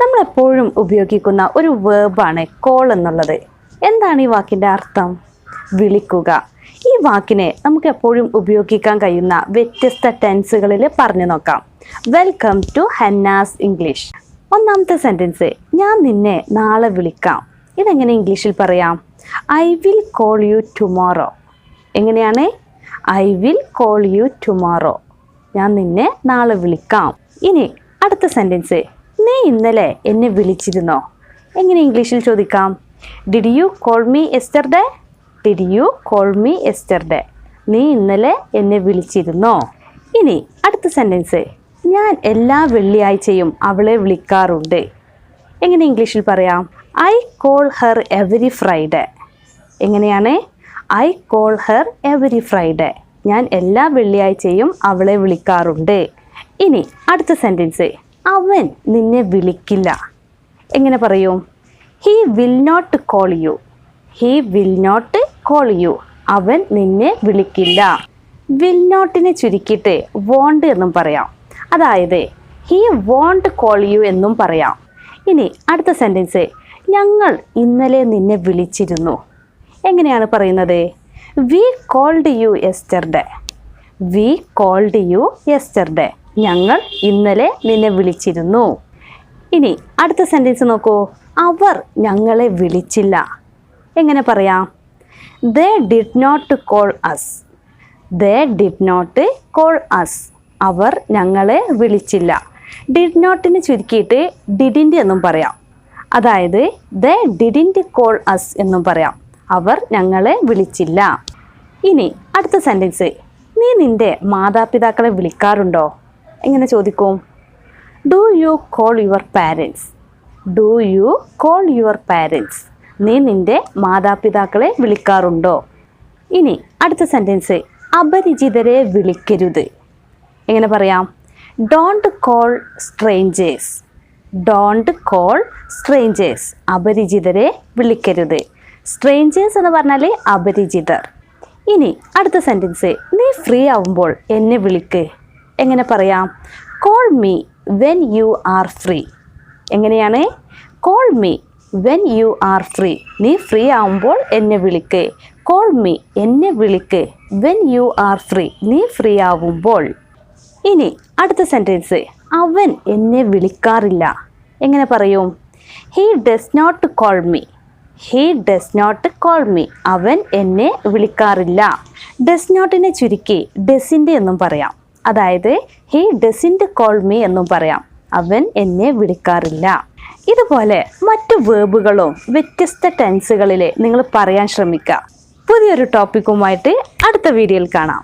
നമ്മളെപ്പോഴും ഉപയോഗിക്കുന്ന ഒരു വേർബാണ് കോൾ എന്നുള്ളത്. എന്താണ് ഈ വാക്കിൻ്റെ അർത്ഥം? വിളിക്കുക. ഈ വാക്കിനെ നമുക്ക് എപ്പോഴും ഉപയോഗിക്കാൻ കഴിയുന്ന വ്യത്യസ്ത ടെൻസുകളിൽ പറഞ്ഞു നോക്കാം. Welcome to Henna's English. ഒന്നാമത്തെ സെൻറ്റൻസ്, ഞാൻ നിന്നെ നാളെ വിളിക്കാം. ഇതെങ്ങനെ ഇംഗ്ലീഷിൽ പറയാം? I will call you tomorrow. എങ്ങനെയാണ്? I will call you tomorrow. ഞാൻ നിന്നെ നാളെ വിളിക്കാം. ഇനി അടുത്ത സെൻറ്റൻസ്, നീ ഇന്നലെ എന്നെ വിളിച്ചിരുന്നോ? എങ്ങനെ ഇംഗ്ലീഷിൽ ചോദിക്കാം? Did you call me yesterday? Did you call me yesterday. നീ ഇന്നലെ എന്നെ വിളിച്ചിരുന്നോ? ഇനി അടുത്ത സെൻറ്റൻസ്, ഞാൻ എല്ലാ വെള്ളിയാഴ്ചയും അവളെ വിളിക്കാറുണ്ട്. എങ്ങനെ ഇംഗ്ലീഷിൽ പറയാം? I call her every Friday. എങ്ങനെയാണ്? I call her every Friday. ഞാൻ എല്ലാ വെള്ളിയാഴ്ചയും അവളെ വിളിക്കാറുണ്ട്. ഇനി അടുത്ത സെൻറ്റൻസ്, അവൻ നിന്നെ വിളിക്കില്ല. എങ്ങനെ പറയും? He will not call you. He will not call you. അവൻ നിന്നെ വിളിക്കില്ല. വിൽ നോട്ടിനെ ചുരുക്കിയിട്ട് വോണ്ട് എന്നും പറയാം. അതായത് ഹി വോണ്ട് കോൾ യു എന്നും പറയാം. ഇനി അടുത്ത സെൻറ്റൻസ്, ഞങ്ങൾ ഇന്നലെ നിന്നെ വിളിച്ചിരുന്നു. എങ്ങനെയാണ് പറയുന്നത്? We called you yesterday. We called you yesterday. ഞങ്ങൾ ഇന്നലെ നിന്നെ വിളിച്ചിരുന്നു. ഇനി അടുത്ത സെൻറ്റൻസ് നോക്കൂ. അവർ ഞങ്ങളെ വിളിച്ചില്ല. എങ്ങനെ പറയാം? They did not call us. They did not call us. അവർ ഞങ്ങളെ വിളിച്ചില്ല. ഡിഡ് നോട്ടിന് ചുരുക്കിയിട്ട് ഡിഡിൻ്റ് എന്നും പറയാം. അതായത് ദേ ഡിഡിൻ്റ് കോൾ അസ് എന്നും പറയാം. അവർ ഞങ്ങളെ വിളിച്ചില്ല. ഇനി അടുത്ത സെൻറ്റൻസ്, നീ നിൻ്റെ മാതാപിതാക്കളെ വിളിക്കാറുണ്ടോ? എങ്ങനെ ചോദിക്കും? Do you call your parents. Do you call your parents. നീ നിൻ്റെ മാതാപിതാക്കളെ വിളിക്കാറുണ്ടോ? ഇനി അടുത്ത സെൻറ്റൻസ്, അപരിചിതരെ വിളിക്കരുത്. എങ്ങനെ പറയാം? Don't call strangers. Don't call strangers. അപരിചിതരെ വിളിക്കരുത്. സ്ട്രേഞ്ചേഴ്സ് എന്ന് പറഞ്ഞാൽ അപരിചിതർ. ഇനി അടുത്ത സെൻറ്റൻസ്, നീ ഫ്രീ ആവുമ്പോൾ എന്നെ വിളിക്ക്. എങ്ങനെ പറയാം? Call me when you are free. എങ്ങനെയാണ്? Call me when you are free. നീ ഫ്രീ ആവുമ്പോൾ എന്നെ വിളിക്ക്. കോൾ മീ, എന്നെ വിളിക്ക്. When you are free. നീ ഫ്രീ ആവുമ്പോൾ. ഇനി അടുത്ത സെൻറ്റൻസ്, അവൻ എന്നെ വിളിക്കാറില്ല. എങ്ങനെ പറയും? He does not call me. He does not call me. അവൻ എന്നെ വിളിക്കാറില്ല. ഡസ് നോട്ടിനെ ചുരുക്കി ഡസിൻ്റെ എന്നും പറയാം. അതായത് ഹീ ഡസിൻ്റ് കോൾ മീ എന്നും പറയാം. അവൻ എന്നെ വിളിക്കാറില്ല. ഇതുപോലെ മറ്റു വേർബുകളും വ്യത്യസ്ത ടെൻസുകളിൽ നിങ്ങൾ പറയാൻ ശ്രമിക്കുക. പുതിയൊരു ടോപ്പിക്കുമായിട്ട് അടുത്ത വീഡിയോയിൽ കാണാം.